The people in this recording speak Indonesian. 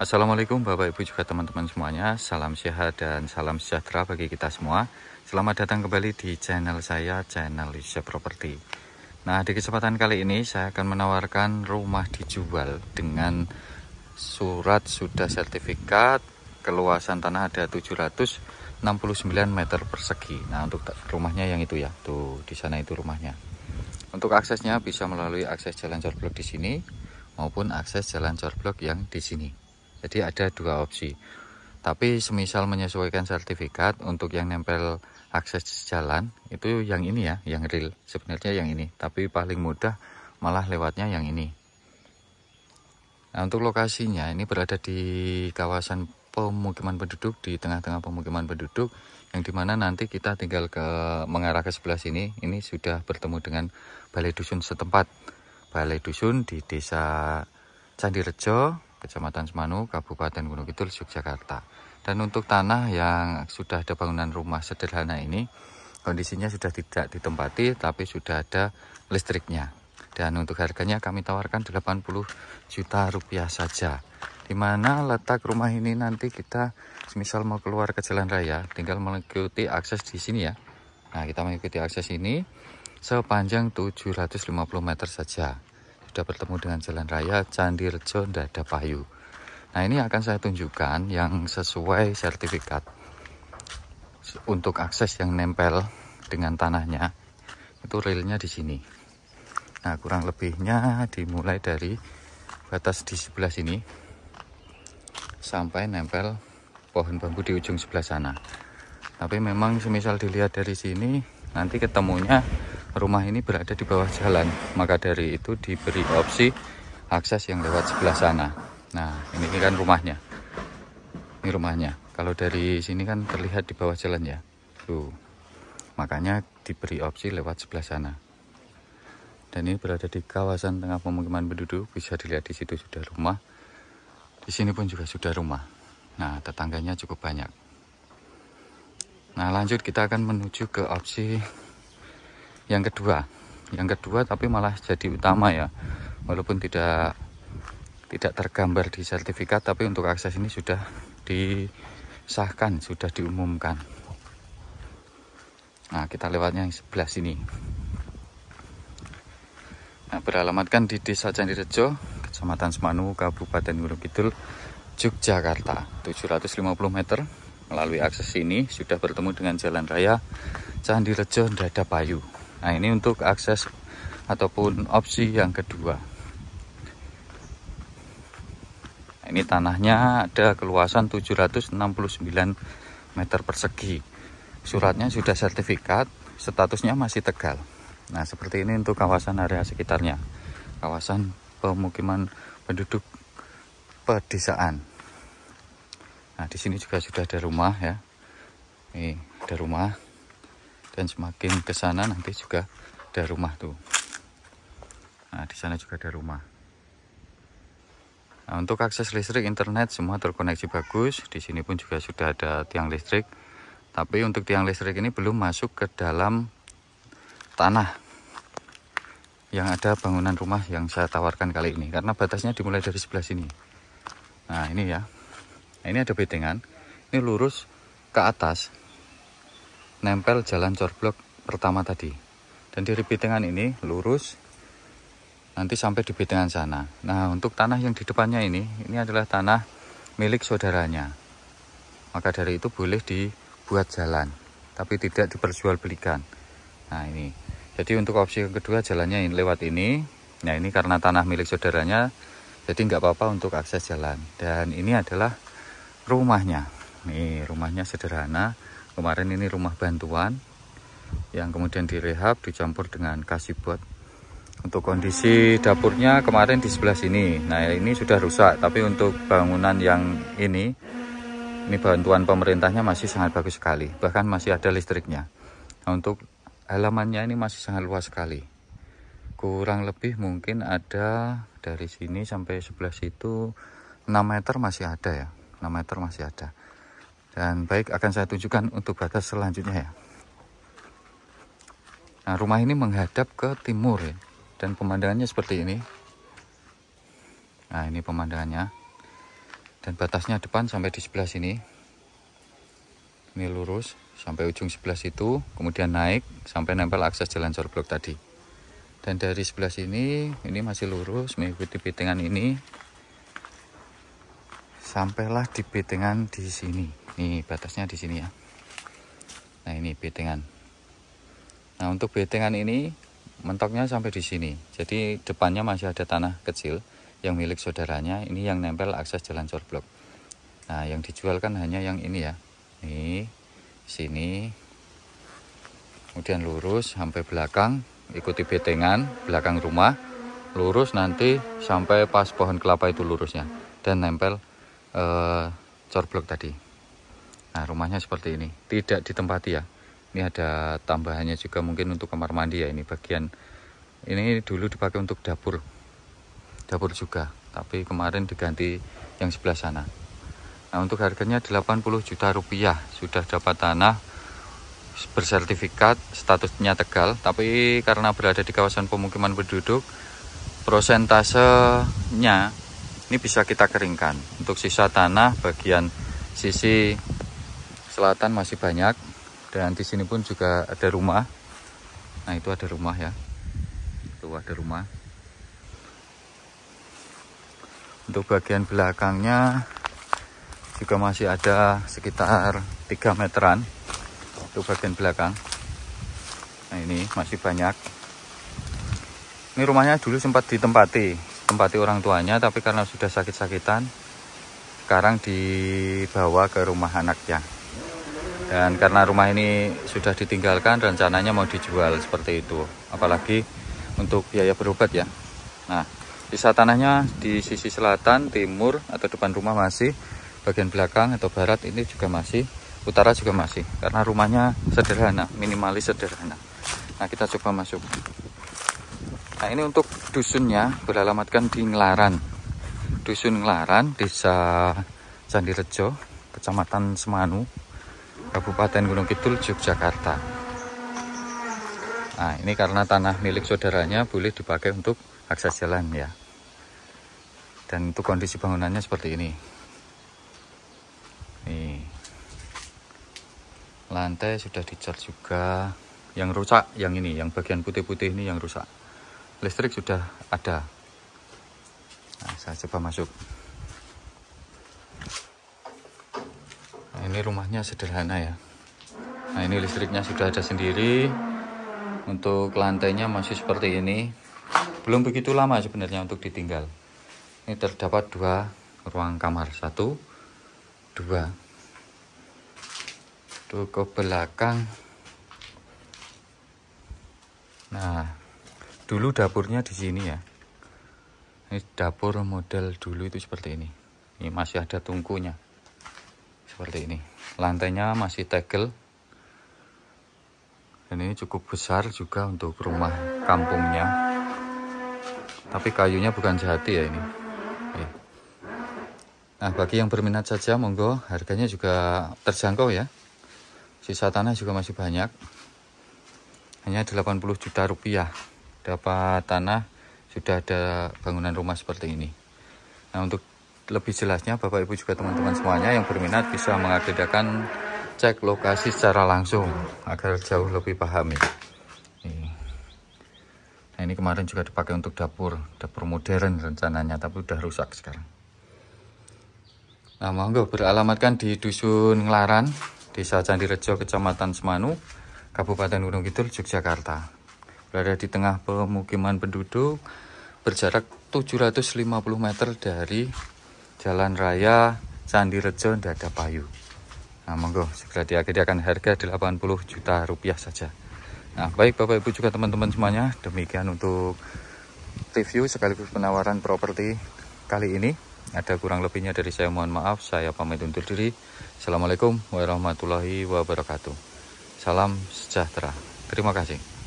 Assalamualaikum Bapak Ibu juga teman-teman semuanya. Salam sehat dan salam sejahtera bagi kita semua. Selamat datang kembali di channel saya, channel Yusuf Property. Nah, di kesempatan kali ini saya akan menawarkan rumah dijual dengan surat sudah sertifikat, keluasan tanah ada 769 meter persegi. Nah, untuk rumahnya yang itu ya, tuh di sana itu rumahnya. Untuk aksesnya bisa melalui akses jalan corblok di sini maupun akses jalan corblok yang di sini. Jadi ada dua opsi. Tapi semisal menyesuaikan sertifikat, untuk yang nempel akses jalan itu yang ini ya, yang real. Sebenarnya yang ini, tapi paling mudah malah lewatnya yang ini. Nah, untuk lokasinya ini berada di kawasan pemukiman penduduk, di tengah-tengah pemukiman penduduk, yang dimana nanti kita tinggal mengarah ke sebelah sini. Ini sudah bertemu dengan balai dusun setempat. Balai dusun di desa Candirejo, Kecamatan Semanu, Kabupaten Gunung Kidul, Yogyakarta. Dan untuk tanah yang sudah ada bangunan rumah sederhana ini, kondisinya sudah tidak ditempati, tapi sudah ada listriknya. Dan untuk harganya kami tawarkan 80 juta rupiah saja. Dimana letak rumah ini nanti kita semisal mau keluar ke jalan raya, tinggal mengikuti akses di sini ya. Nah, kita mengikuti akses ini sepanjang 750 meter saja. Sudah bertemu dengan jalan raya Candirejo Ndadapayu. Nah, ini akan saya tunjukkan yang sesuai sertifikat. Untuk akses yang nempel dengan tanahnya itu realnya di sini. Nah, kurang lebihnya dimulai dari batas di sebelah sini sampai nempel pohon bambu di ujung sebelah sana. Tapi memang semisal dilihat dari sini, nanti ketemunya rumah ini berada di bawah jalan, maka dari itu diberi opsi akses yang lewat sebelah sana. Nah, ini kan rumahnya. Ini rumahnya. Kalau dari sini kan terlihat di bawah jalan ya. Tuh. Makanya diberi opsi lewat sebelah sana. Dan ini berada di kawasan tengah pemukiman penduduk. Bisa dilihat di situ sudah rumah. Di sini pun juga sudah rumah. Nah, tetangganya cukup banyak. Nah, lanjut kita akan menuju ke opsi yang kedua. Yang kedua tapi malah jadi utama ya. Walaupun tidak tergambar di sertifikat, tapi untuk akses ini sudah disahkan, sudah diumumkan. Nah, kita lewatnya yang sebelah sini. Nah, beralamatkan di Desa Candirejo, Kecamatan Semanu, Kabupaten Gunung Kidul, Yogyakarta. 750 meter melalui akses ini sudah bertemu dengan jalan raya Candirejo Ndadapayu. Nah, ini untuk akses ataupun opsi yang kedua. Nah, ini tanahnya ada keluasan 769 meter persegi. Suratnya sudah sertifikat, statusnya masih Tegal. Nah, seperti ini untuk kawasan area sekitarnya. Kawasan pemukiman penduduk pedesaan. Nah, di sini juga sudah ada rumah ya. Nih, ada rumah. Dan semakin ke sana nanti juga ada rumah tuh. Nah, di sana juga ada rumah. Nah, untuk akses listrik, internet semua terkoneksi bagus. Di sini pun juga sudah ada tiang listrik. Tapi untuk tiang listrik ini belum masuk ke dalam tanah yang ada bangunan rumah yang saya tawarkan kali ini. Karena batasnya dimulai dari sebelah sini. Nah, ini ya. Nah, ini ada bedengan. Ini lurus ke atas. Nempel jalan corblok pertama tadi. Dan di bedengan ini lurus nanti sampai di bedengan sana. Nah, untuk tanah yang di depannya ini adalah tanah milik saudaranya. Maka dari itu boleh dibuat jalan, tapi tidak diperjualbelikan. Nah, ini. Jadi untuk opsi yang kedua jalannya lewat ini. Nah, ini karena tanah milik saudaranya, jadi nggak apa-apa untuk akses jalan. Dan ini adalah rumahnya. Nih, rumahnya sederhana. Kemarin ini rumah bantuan yang kemudian direhab dicampur dengan kasibot. Untuk kondisi dapurnya kemarin di sebelah sini. Nah, ini sudah rusak, tapi untuk bangunan yang ini bantuan pemerintahnya masih sangat bagus sekali. Bahkan masih ada listriknya. Nah, untuk halamannya ini masih sangat luas sekali. Kurang lebih mungkin ada dari sini sampai sebelah situ 6 meter masih ada ya. 6 meter masih ada. Dan baik, akan saya tunjukkan untuk batas selanjutnya ya. Nah, rumah ini menghadap ke timur ya. dan pemandangannya seperti ini. Nah, ini pemandangannya, dan batasnya depan sampai di sebelah sini. Ini lurus sampai ujung sebelah situ, kemudian naik sampai nempel akses jalan corblok tadi. Dan dari sebelah sini ini masih lurus mengikuti betengan ini, sampailah di betengan di sini. Nih batasnya di sini ya. Nah, ini betengan. Nah, untuk betengan ini mentoknya sampai di sini. Jadi depannya masih ada tanah kecil yang milik saudaranya. Ini yang nempel akses jalan corblok. Nah, yang dijual kan hanya yang ini ya. Nih, sini. Kemudian lurus sampai belakang, ikuti betengan belakang rumah. Lurus nanti sampai pas pohon kelapa itu lurusnya, dan nempel corblok tadi. Nah, rumahnya seperti ini, tidak ditempati ya. Ini ada tambahannya juga mungkin untuk kamar mandi ya. Ini bagian ini dulu dipakai untuk dapur juga, tapi kemarin diganti yang sebelah sana. Nah, untuk harganya 80 juta rupiah. Sudah dapat tanah bersertifikat, statusnya Tegal, tapi karena berada di kawasan pemukiman penduduk, prosentasenya ini bisa kita keringkan. Untuk sisa tanah bagian sisi selatan masih banyak, dan di sini pun juga ada rumah. Nah, itu ada rumah ya. Itu ada rumah. Untuk bagian belakangnya juga masih ada sekitar 3 meteran. Untuk bagian belakang. Nah, ini masih banyak. Ini rumahnya dulu sempat ditempati orang tuanya, tapi karena sudah sakit-sakitan, sekarang dibawa ke rumah anaknya. Dan karena rumah ini sudah ditinggalkan, rencananya mau dijual seperti itu. Apalagi untuk biaya berobat ya. Nah, sisa tanahnya di sisi selatan, timur, atau depan rumah masih. Bagian belakang atau barat ini juga masih. Utara juga masih. Karena rumahnya sederhana, minimalis sederhana. Nah, kita coba masuk. Nah, ini untuk dusunnya beralamatkan di Nglaran. Dusun Nglaran, Desa Candirejo, Kecamatan Semanu, Kabupaten Gunung Kidul, Yogyakarta. Nah, ini karena tanah milik saudaranya boleh dipakai untuk akses jalan ya. Dan untuk kondisi bangunannya seperti ini. Nih. Lantai sudah dicat juga. Yang rusak yang ini, yang bagian putih-putih ini yang rusak. Listrik sudah ada. Nah, saya coba masuk. Nah, ini rumahnya sederhana ya. Nah, ini listriknya sudah ada sendiri. Untuk lantainya masih seperti ini. Belum begitu lama sebenarnya untuk ditinggal. Ini terdapat 2 ruang kamar. 1, 2. Tuh ke belakang. Nah, dulu dapurnya di sini ya. Ini dapur model dulu itu seperti ini. Ini masih ada tungkunya. Seperti ini. Lantainya masih tegel. Dan ini cukup besar juga untuk rumah kampungnya. Tapi kayunya bukan jati ya ini. Oke. Nah, bagi yang berminat saja monggo, harganya juga terjangkau ya. Sisa tanah juga masih banyak. Hanya 80 juta rupiah. Dapat tanah, sudah ada bangunan rumah seperti ini. Nah, untuk lebih jelasnya Bapak Ibu juga teman-teman semuanya yang berminat bisa mengagendakan cek lokasi secara langsung agar jauh lebih paham ya. Nah, ini kemarin juga dipakai untuk dapur modern rencananya, tapi udah rusak sekarang. Nah, monggo beralamatkan di Dusun Nglaran, Desa Candirejo, Kecamatan Semanu, Kabupaten Gunung Kidul, Yogyakarta. Berada di tengah pemukiman penduduk, berjarak 750 meter dari Jalan Raya Candirejo Dadapayu. Nah, monggo segera diagendakan, harga 80 juta rupiah saja. Nah, baik Bapak Ibu juga teman-teman semuanya, demikian untuk review sekaligus penawaran properti kali ini. Ada kurang lebihnya dari saya, mohon maaf. Saya pamit undur diri. Assalamualaikum warahmatullahi wabarakatuh. Salam sejahtera. Terima kasih.